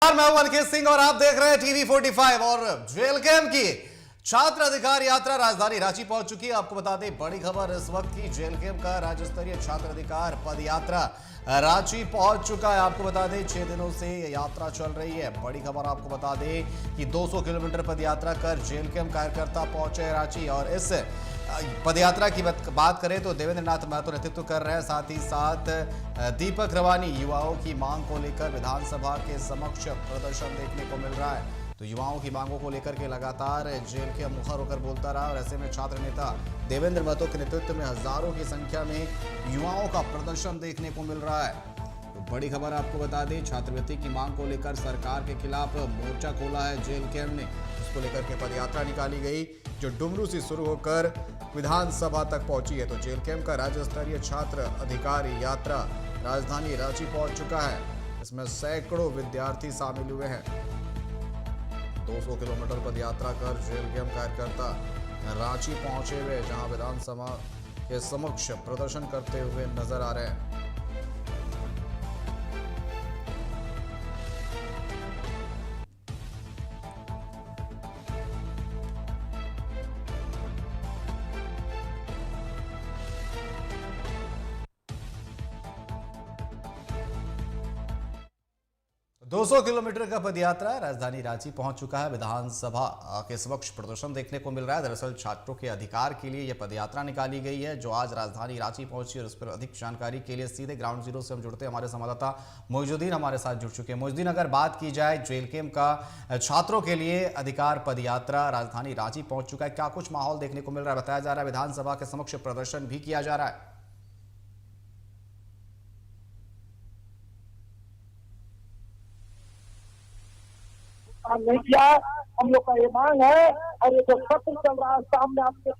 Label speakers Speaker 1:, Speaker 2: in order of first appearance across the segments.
Speaker 1: नमस्कार, मैं हूं अंकित सिंह और आप देख रहे हैं टीवी 45। और जेल कैंप की छात्र अधिकार यात्रा राजधानी रांची पहुंच चुकी है। आपको बता दें बड़ी खबर इस वक्त की, जेल कैंप का राज्य स्तरीय छात्र अधिकार पद यात्रा रांची पहुंच चुका है। आपको बता दें 6 दिनों से ये यात्रा चल रही है। बड़ी खबर आपको बता दें कि 200 किलोमीटर पद यात्रा कर जेल कैंप कार्यकर्ता पहुंचे रांची। और इस पदयात्रा की बात करें तो देवेंद्र नाथ महतो नेतृत्व कर रहे हैं, साथ ही साथ दीपक रवानी युवाओं की मांग को लेकर विधानसभा के समक्ष प्रदर्शन देखने को मिल रहा है। तो युवाओं की मांगों को लेकर के लगातार जेल के मुखर होकर बोलता रहा और ऐसे में छात्र नेता देवेंद्र महतो के नेतृत्व में हजारों की संख्या में युवाओं का प्रदर्शन देखने को मिल रहा है। तो बड़ी खबर आपको बता दें, छात्रवृत्ति की मांग को लेकर सरकार के खिलाफ मोर्चा खोला है जेल कैंप ने। इसको लेकर के पदयात्रा निकाली गई जो डुमरू से शुरू होकर विधानसभा तक पहुंची है। तो जेल कैंप का राज्य स्तरीय छात्र अधिकार यात्रा राजधानी रांची पहुंच चुका है। इसमें सैकड़ों विद्यार्थी शामिल हुए हैं। 200 किलोमीटर पदयात्रा कर जेल कैंप कार्यकर्ता रांची पहुंचे हुए, जहां विधानसभा के समक्ष प्रदर्शन करते हुए नजर आ रहे हैं। तो 200 किलोमीटर का पदयात्रा राजधानी रांची पहुंच चुका है। विधानसभा के समक्ष प्रदर्शन देखने को मिल रहा है। दरअसल छात्रों के अधिकार के लिए यह पदयात्रा निकाली गई है जो आज राजधानी रांची पहुंची। और इस पर अधिक जानकारी के लिए सीधे ग्राउंड जीरो से हम जुड़ते हैं। हमारे संवाददाता मोइजुद्दीन हमारे साथ जुड़ चुके हैं। मोइजुद्दीन, अगर बात की जाए जेल कैंप का छात्रों के लिए अधिकार पदयात्रा राजधानी रांची पहुंच चुका है, क्या कुछ माहौल देखने को मिल रहा है? बताया जा रहा है विधानसभा के समक्ष प्रदर्शन भी किया जा रहा है।
Speaker 2: नहीं किया, हम लोग का ये मांग है। और ये जो सत्र चल रहा है सामने आपके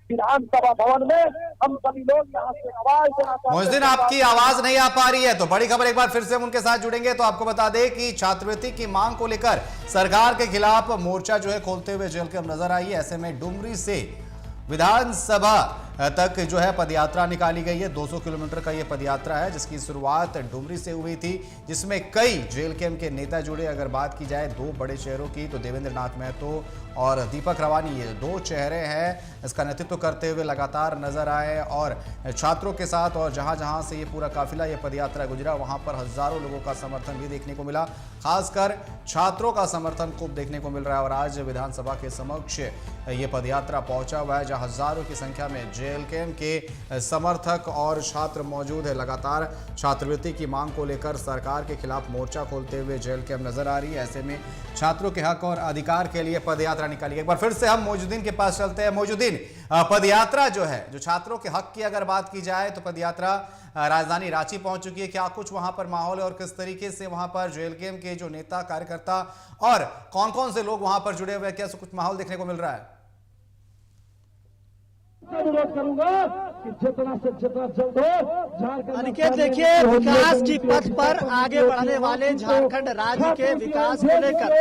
Speaker 2: विधानसभा भवन में, हम सभी लोग यहाँ से आवाज देना चाहते हैं।
Speaker 1: मोइजुद्दीन, आपकी आवाज नहीं आ पा रही है, तो बड़ी खबर एक बार फिर से हम उनके साथ जुड़ेंगे। तो आपको बता दें कि छात्रवृत्ति की मांग को लेकर सरकार के खिलाफ मोर्चा जो है खोलते हुए जेल कैंप नजर आई है। ऐसे में डुमरी से विधानसभा तक जो है पदयात्रा निकाली गई है। 200 किलोमीटर का यह पदयात्रा है जिसकी शुरुआत डुमरी से हुई थी, जिसमें कई जेल कैंप के नेता जुड़े। अगर बात की जाए दो बड़े चेहरों की तो देवेंद्र नाथ महतो और दीपक रवानी, ये दो चेहरे हैं इसका नेतृत्व करते हुए लगातार नजर आए। और छात्रों के साथ और जहां जहां से ये पूरा काफिला ये पदयात्रा गुजरा वहां पर हजारों लोगों का समर्थन भी देखने को मिला। खासकर छात्रों का समर्थन खूब देखने को मिल रहा है। और आज विधानसभा के समक्ष ये पदयात्रा पहुंचा हुआ है जहां हजारों की संख्या में जेल कैंप के समर्थक और छात्र मौजूद है। लगातार छात्रवृत्ति की मांग को लेकर सरकार के खिलाफ मोर्चा खोलते हुए जेल कैंप नजर आ रही है। ऐसे में छात्रों के हक और अधिकार के लिए पदयात्रा निकाली। एक बार फिर से हम मोइजुद्दीन के पास चलते हैं। मोइजुद्दीन, पदयात्रा जो है, जो छात्रों के हक की अगर बात की जाए तो पदयात्रा राजधानी रांची पहुंच चुकी है। क्या कुछ वहां पर माहौल है और किस तरीके से वहां पर जेल कैंप के जो नेता कार्यकर्ता और कौन कौन से लोग वहां पर जुड़े हुए हैं, क्या कुछ माहौल देखने को मिल रहा है?
Speaker 2: अनुरोध करूंगा कि जितना से जितना जल्द हो झारखंड।
Speaker 3: अनिकेत, देखिए विकास की पथ पर आगे बढ़ने वाले झारखंड राज्य के विकास को लेकर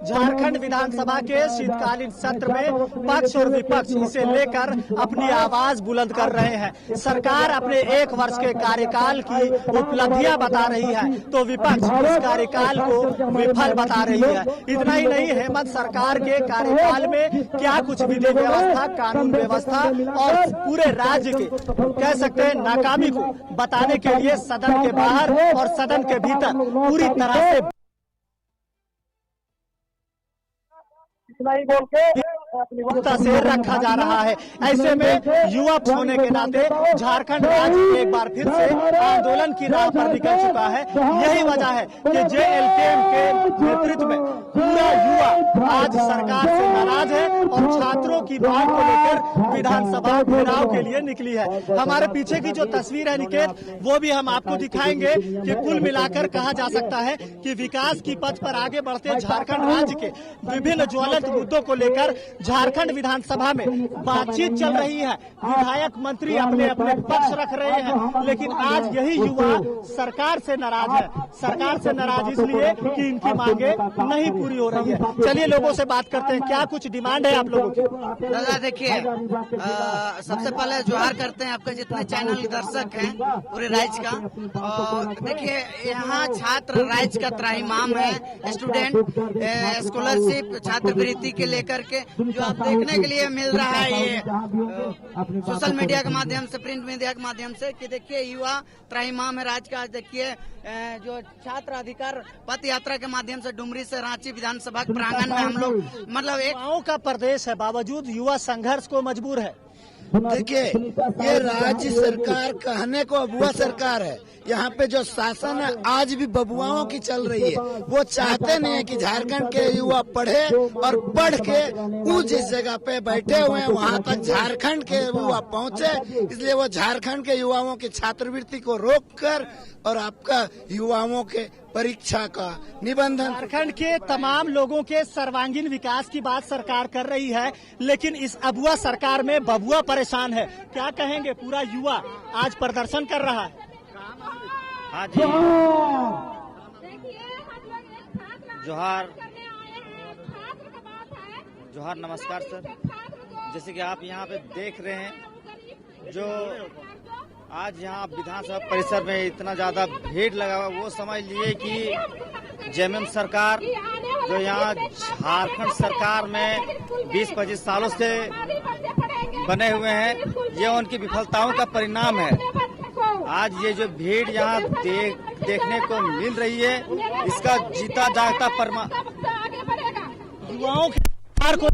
Speaker 3: झारखंड विधानसभा के शीतकालीन सत्र में पक्ष और विपक्ष इसे लेकर अपनी आवाज बुलंद कर रहे हैं। सरकार अपने 1 वर्ष के कार्यकाल की उपलब्धियां बता रही है तो विपक्ष इस कार्यकाल को विफल बता रही है। इतना ही नहीं, हेमंत सरकार के कार्यकाल में क्या कुछ विधि व्यवस्था, कानून व्यवस्था और पूरे राज्य के कह सकते हैं नाकामी को बताने के लिए सदन के बाहर और सदन के भीतर पूरी तरह से
Speaker 2: नहीं बोल के
Speaker 3: से रखा जा रहा है। ऐसे में युवा होने के नाते झारखंड राज्य एक बार फिर से आंदोलन की राह पर निकल चुका है। यही वजह है कि जेल कैंप के नेतृत्व में पूरा युवा आज सरकार से नाराज है और छात्रों की मांग को लेकर विधानसभा घेराव के लिए निकली है। हमारे पीछे की जो तस्वीर है निकेत, वो भी हम आपको दिखाएंगे कि कुल मिलाकर कहा जा सकता है कि विकास की पथ पर आगे बढ़ते झारखंड राज्य के विभिन्न ज्वलंत मुद्दों को लेकर झारखंड विधानसभा में बातचीत चल रही है, विधायक मंत्री अपने अपने पक्ष रख रहे हैं, लेकिन आज यही युवा सरकार से नाराज है। सरकार से नाराज इसलिए कि इनकी मांगे नहीं पूरी हो रही है। चलिए लोगों से बात करते हैं, क्या कुछ डिमांड है आप लोगों की?
Speaker 4: दादा देखिए, सबसे पहले जोहार करते हैं आपके जितने चैनल दर्शक हैं पूरे राज्य का। और देखिए, यहाँ छात्र राज्य का त्राहिमाम है, स्टूडेंट स्कॉलरशिप छात्रवृत्ति के लेकर के जो आप देखने के लिए मिल रहा है ये सोशल मीडिया के माध्यम से, प्रिंट मीडिया के माध्यम से, कि देखिए युवा त्राहिमाम है राज्य का। आज देखिए जो छात्र अधिकार पथ यात्रा के माध्यम से डुमरी से रांची विधानसभा के प्रांगण में हम लोग मतलब एक
Speaker 3: युवाओं का प्रदेश है, बावजूद युवा संघर्ष को मजबूर है।
Speaker 5: देखिए, ये राज्य सरकार कहने को अबुआ सरकार है। यहाँ पे जो शासन है आज भी बबुआओं की चल रही है। वो चाहते नहीं है कि झारखंड के युवा पढ़े और पढ़ के वो जिस जगह पे बैठे हुए हैं वहाँ तक झारखंड के युवा पहुँचे। इसलिए वो झारखंड के युवाओं की छात्रवृत्ति को रोककर और आपका युवाओं के परीक्षा का निबंधन,
Speaker 3: झारखंड के तमाम लोगों के सर्वांगीण विकास की बात सरकार कर रही है, लेकिन इस अबुआ सरकार में बबुआ परेशान है। क्या कहेंगे? पूरा युवा आज प्रदर्शन कर रहा है।
Speaker 6: हाँ जी, जोहार जोहार, नमस्कार सर। जैसे कि आप यहाँ पे देख रहे हैं, जो आज यहाँ विधानसभा परिसर में इतना ज्यादा भीड़ लगा हुआ, वो समझ लिए कि जेएमएम सरकार जो यहाँ झारखंड सरकार में 20-25 सालों से बने हुए हैं, ये उनकी विफलताओं का परिणाम है। आज ये जो भीड़ यहाँ देखने को मिल रही है, इसका जीता जागता प्रमाण
Speaker 3: युवाओं के सरकार को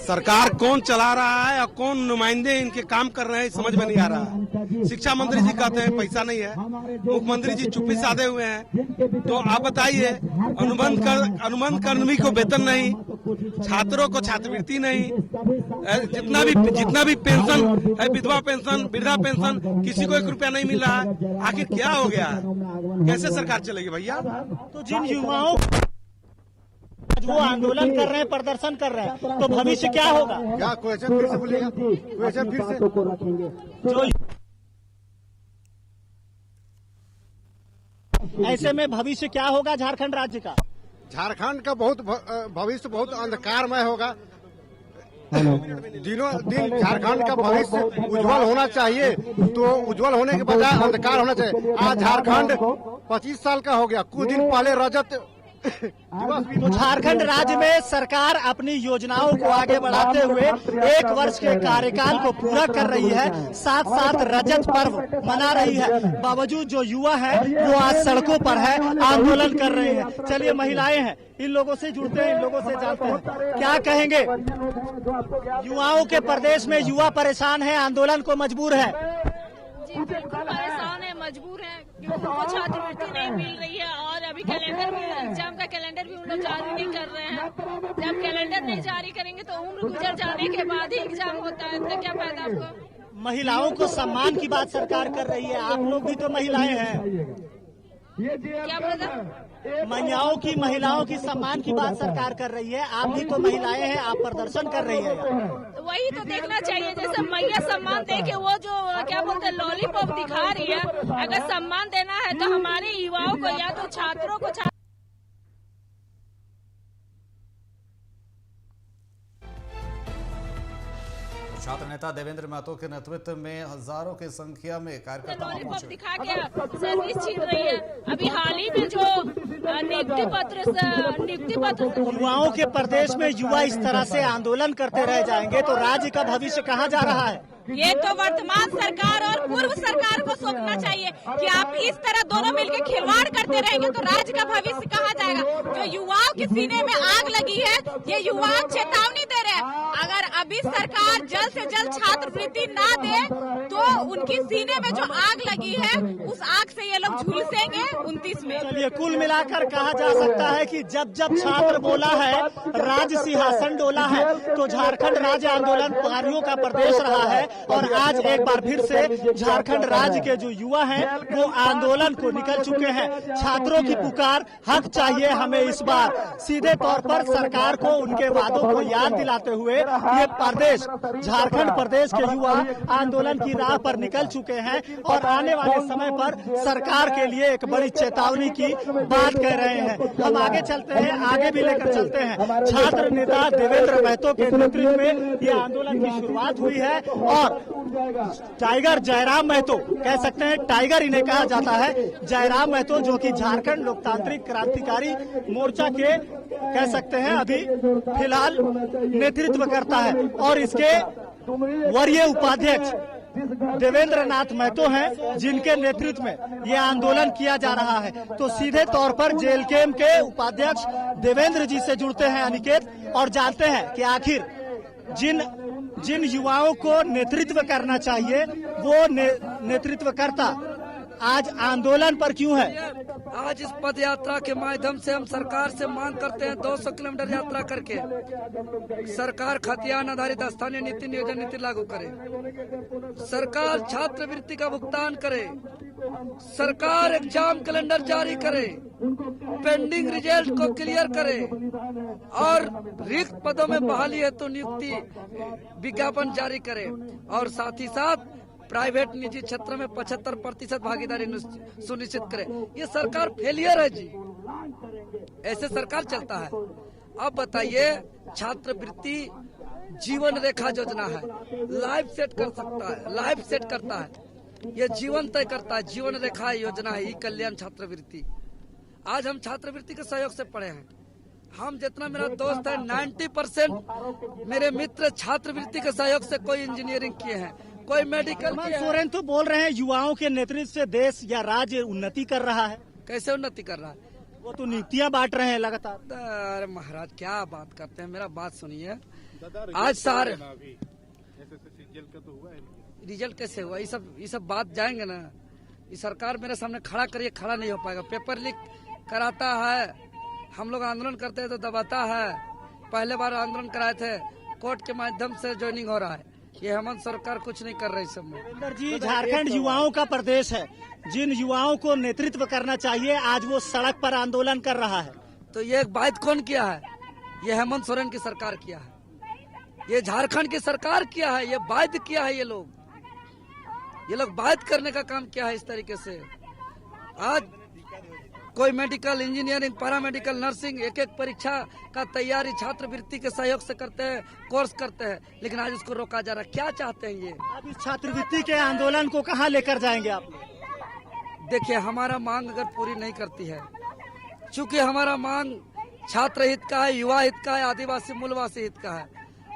Speaker 7: सरकार कौन चला रहा है और कौन नुमाइंदे इनके काम कर रहे हैं समझ में नहीं आ रहा है। शिक्षा मंत्री जी कहते हैं पैसा नहीं है, मुख्यमंत्री जी चुप्पी साधे हुए हैं। तो आप बताइए, अनुबंध कर्मी को वेतन नहीं, छात्रों को छात्रवृत्ति नहीं, जितना भी पेंशन है, विधवा पेंशन, वृद्धा पेंशन, किसी को 1 रुपया नहीं मिल रहा है। आखिर क्या हो गया है? कैसे सरकार चलेगी भैया?
Speaker 3: तो जिन युवाओं वो आंदोलन कर रहे हैं, प्रदर्शन कर रहे हैं, तो भविष्य क्या होगा?
Speaker 7: क्या क्वेश्चन फिर से बोलिएगा? क्वेश्चन फिर से।
Speaker 3: जो ऐसे में भविष्य क्या होगा झारखंड राज्य का?
Speaker 7: झारखंड का भविष्य बहुत अंधकारमय होगा। दिनों दिन झारखंड का भविष्य उज्जवल होना चाहिए, तो उज्जवल होने के बजाय अंधकार होना चाहिए। आज झारखंड 25 साल का हो गया। कुछ दिन पहले रजत
Speaker 3: तो झारखंड राज्य में सरकार अपनी योजनाओं को आगे बढ़ाते हुए 1 वर्ष के कार्यकाल को पूरा कर रही है, साथ साथ रजत पर्व मना रही है। बावजूद जो युवा है वो आज सड़कों पर है, आंदोलन कर रहे हैं। चलिए महिलाएं हैं, इन लोगों से जुड़ते हैं, इन लोगों से जानते हैं, क्या कहेंगे? युवाओं के प्रदेश में युवा परेशान है, आंदोलन को मजबूर है।
Speaker 8: जी बिल्कुल परेशान है, मजबूर है, क्योंकि उनको छात्रवृत्ति नहीं मिल रही है। और अभी कैलेंडर भी, एग्जाम का कैलेंडर भी उन लोग जारी नहीं कर रहे हैं। जब कैलेंडर नहीं जारी करेंगे तो उम्र गुजर जाने के बाद ही एग्जाम होता है, तो क्या फायदा आपको?
Speaker 3: महिलाओं को सम्मान की बात सरकार कर रही है, आप लोग भी तो महिलाएं हैं।
Speaker 8: क्या बोला?
Speaker 3: महिलाओं की सम्मान की बात सरकार कर रही है, आप भी तो महिलाएं हैं, आप प्रदर्शन कर रही है।
Speaker 8: तो वही तो देखना चाहिए, जैसे मैया सम्मान दे के वो जो क्या बोलते हैं लॉलीपॉप दिखा रही है। अगर सम्मान देना है तो हमारे युवाओं को या तो छात्रों को
Speaker 1: छात्र नेता देवेंद्र महतो के नेतृत्व में हजारों की संख्या में कार्यकर्ता
Speaker 8: लॉलीपॉप दिखा के सर्विस छीन रही है। अभी हाल ही में जो नियुक्ति पत्र
Speaker 3: युवाओं के प्रदेश में युवा इस तरह से आंदोलन करते रह जाएंगे तो राज्य का भविष्य कहाँ जा रहा है?
Speaker 8: ये तो वर्तमान सरकार और पूर्व सरकार को सोचना चाहिए कि आप इस तरह दोनों मिलकर खिलवाड़ करते रहेंगे तो राज्य का भविष्य कहाँ जाएगा? जो युवाओं के सीने में आग लगी है, ये युवा चेतावनी दे रहे हैं। अगर अभी सरकार जल्द से जल्द छात्रवृत्ति ना दे तो उनकी सीने में जो आग लगी है उस आग से ये लोग झुलसेंगे 29 में।
Speaker 3: चलिए, कुल मिलाकर कहा जा सकता है कि जब जब छात्र बोला है राज सिंहासन डोला है, तो झारखंड राज्य आंदोलनकारियों का प्रदेश रहा है। और आज एक बार फिर से झारखंड राज्य के जो युवा हैं वो आंदोलन को निकल चुके हैं। छात्रों की पुकार हक चाहिए हमें इस बार, सीधे तौर पर सरकार को उनके वादों को याद दिलाते हुए ये प्रदेश, झारखंड प्रदेश के युवा आंदोलन की राह पर निकल चुके हैं और आने वाले समय पर सरकार के लिए एक बड़ी चेतावनी की बात कह रहे हैं। हम आगे चलते हैं, आगे भी लेकर चलते हैं। छात्र नेता देवेंद्र महतो के नेतृत्व में ये आंदोलन की शुरुआत हुई है और टाइगर जयराम महतो, कह सकते हैं टाइगर इन्हें कहा जाता है, जयराम महतो जो कि झारखंड लोकतांत्रिक क्रांतिकारी मोर्चा के कह सकते हैं अभी फिलहाल नेतृत्व करता है और इसके वरीय उपाध्यक्ष देवेंद्र नाथ महतो हैं जिनके नेतृत्व में ये आंदोलन किया जा रहा है। तो सीधे तौर पर जेएलकेएम के उपाध्यक्ष देवेंद्र जी से जुड़ते हैं अनिकेत और जानते हैं कि आखिर जिन युवाओं को नेतृत्व करना चाहिए वो नेतृत्वकर्ता आज आंदोलन पर क्यों है?
Speaker 9: आज इस पद यात्रा के माध्यम से हम सरकार से मांग करते हैं 200 किलोमीटर यात्रा करके सरकार खतियान आधारित स्थानीय नीति नियोजन नीति लागू करे, सरकार छात्रवृत्ति का भुगतान करे, सरकार एग्जाम कैलेंडर जारी करे, पेंडिंग रिजल्ट को क्लियर करे और रिक्त पदों में बहाली हेतु नियुक्ति विज्ञापन जारी करे और साथ ही साथ प्राइवेट निजी क्षेत्र में 75% भागीदारी सुनिश्चित करे। ये सरकार फेलियर है जी, ऐसे सरकार चलता है। अब बताइए, छात्रवृत्ति जीवन रेखा योजना है, लाइफ सेट कर सकता है, लाइफ सेट करता है, ये जीवन तय करता है। जीवन रेखा योजना है ई कल्याण छात्रवृत्ति। आज हम छात्रवृत्ति के सहयोग से पढ़े हैं। हम जितना मेरा दोस्त है 90% मेरे मित्र छात्रवृत्ति के सहयोग से कोई इंजीनियरिंग किए हैं, कोई मेडिकल किए हैं।
Speaker 3: सोरेन तो बोल रहे हैं युवाओं के नेतृत्व से देश या राज्य उन्नति कर रहा है।
Speaker 9: कैसे उन्नति कर रहा है?
Speaker 3: वो तो नियुक्तियां बांट रहे हैं लगातार।
Speaker 9: अरे महाराज क्या बात करते हैं, मेरा बात सुनिए। आज सारे रिजल्ट कैसे हुआ, ये सब बात जाएंगे ना। ये सरकार मेरे सामने खड़ा करिए, खड़ा नहीं हो पाएगा। पेपर लीक कराता है, हम लोग आंदोलन करते हैं तो दबाता है। पहले बार आंदोलन कराए थे, कोर्ट के माध्यम से ज्वाइनिंग हो रहा है। ये हेमंत सरकार कुछ नहीं कर रही सब में।
Speaker 3: जी, झारखंड युवाओं का प्रदेश है, जिन युवाओं को नेतृत्व करना चाहिए आज वो सड़क पर आंदोलन कर रहा है।
Speaker 9: तो ये बात कौन किया है? ये हेमंत सोरेन की सरकार किया है, ये झारखंड की सरकार किया है, ये बात किया है। ये लोग बात करने का काम किया है इस तरीके से। आज कोई मेडिकल, इंजीनियरिंग, पैरामेडिकल, नर्सिंग एक परीक्षा का तैयारी छात्रवृत्ति के सहयोग से करते हैं, कोर्स करते हैं, लेकिन आज उसको रोका जा रहा है। क्या चाहते हैं ये?
Speaker 3: अब इस छात्रवृत्ति के आंदोलन को कहां लेकर जाएंगे आप?
Speaker 9: देखिए, हमारा मांग अगर पूरी नहीं करती है, चूंकि हमारा मांग छात्र हित का है, युवा हित का है, आदिवासी मूलवासी हित का है,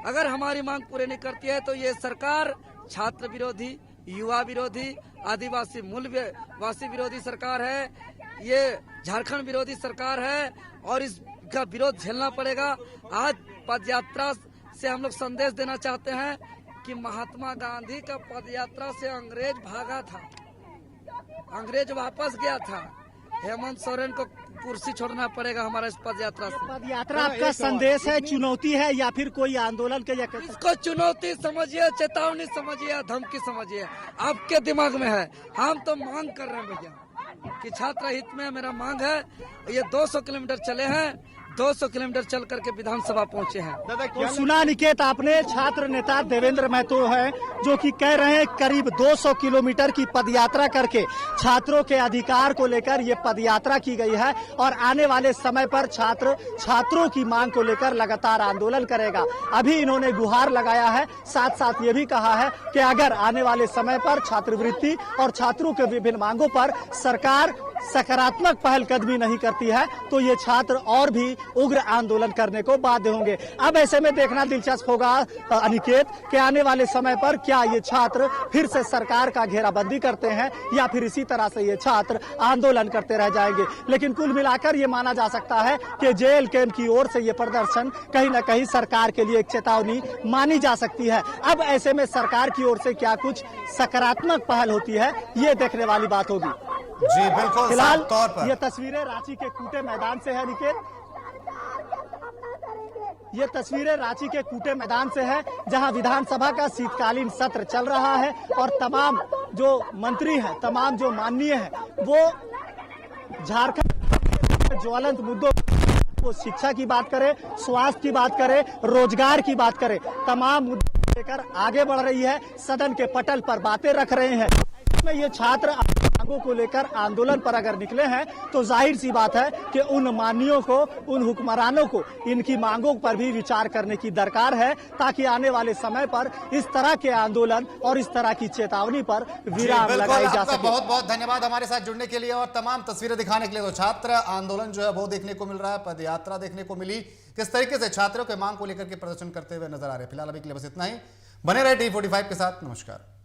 Speaker 9: अगर हमारी मांग पूरी नहीं करती है तो ये सरकार छात्र विरोधी, युवा विरोधी, आदिवासी मूलवासी विरोधी सरकार है। ये झारखंड विरोधी सरकार है और इसका विरोध झेलना पड़ेगा। आज पदयात्रा से हम लोग संदेश देना चाहते हैं कि महात्मा गांधी का पदयात्रा से अंग्रेज भागा था, अंग्रेज वापस गया था। हेमंत सोरेन को कुर्सी छोड़ना पड़ेगा हमारा इस पदयात्रा से।
Speaker 3: पदयात्रा आपका संदेश है, चुनौती है या फिर कोई आंदोलन के?
Speaker 9: इसको चुनौती समझिए, चेतावनी समझिए, धमकी समझिए, आपके दिमाग में है। हम तो मांग कर रहे हैं भैया कि छात्र हित में मेरा मांग है। ये 200 किलोमीटर चले हैं, 200 किलोमीटर चल करके विधानसभा पहुंचे हैं।
Speaker 3: तो सुना निकेत आपने, छात्र नेता देवेंद्र महतो है जो कि कह रहे हैं करीब 200 किलोमीटर की पदयात्रा करके छात्रों के अधिकार को लेकर ये पदयात्रा की गई है और आने वाले समय पर छात्रों की मांग को लेकर लगातार आंदोलन करेगा। अभी इन्होंने गुहार लगाया है, साथ साथ ये भी कहा है कि अगर आने वाले समय पर छात्रवृत्ति और छात्रों के विभिन्न मांगों पर सरकार सकारात्मक पहलकदमी नहीं करती है तो ये छात्र और भी उग्र आंदोलन करने को बाध्य होंगे। अब ऐसे में देखना दिलचस्प होगा अनिकेत कि आने वाले समय पर क्या ये छात्र फिर से सरकार का घेराबंदी करते हैं या फिर इसी तरह से ये छात्र आंदोलन करते रह जाएंगे। लेकिन कुल मिलाकर ये माना जा सकता है कि JLKM की ओर से ये प्रदर्शन कहीं न कहीं सरकार के लिए एक चेतावनी मानी जा सकती है। अब ऐसे में सरकार की ओर से क्या कुछ सकारात्मक पहल होती है, ये देखने वाली बात होगी।
Speaker 1: जी बिल्कुल,
Speaker 3: फिलहाल
Speaker 1: साफ तौर पर
Speaker 3: ये तस्वीरें रांची के कूटे मैदान से है निकेत। ये तस्वीरें रांची के कूटे मैदान से है जहां विधानसभा का शीतकालीन सत्र चल रहा है और तमाम जो मंत्री हैं, तमाम जो माननीय हैं, वो झारखंड के ज्वलंत मुद्दों, वो शिक्षा की बात करें, स्वास्थ्य की बात करें, रोजगार की बात करें, तमाम मुद्दे लेकर आगे बढ़ रही है, सदन के पटल पर बातें रख रहे हैं। इसमें ये छात्र मांगों को लेकर आंदोलन पर अगर निकले हैं तो जाहिर सी बात है कि उन माननीयों को, उन हुक्मरानों को इनकी मांगों पर भी विचार करने की दरकार है, ताकि आने वाले समय पर इस तरह के आंदोलन और इस तरह की चेतावनी पर विराम लगाई जा सके।
Speaker 1: बहुत बहुत धन्यवाद हमारे साथ जुड़ने के लिए और तमाम तस्वीरें दिखाने के लिए। तो छात्र आंदोलन जो है वो देखने को मिल रहा है, पद यात्रा देखने को मिली, किस तरीके से छात्रों के मांग को लेकर के प्रदर्शन करते हुए नजर आ रहे हैं। फिलहाल अभी के लिए बस इतना ही। बने रहे T45 के साथ। नमस्कार।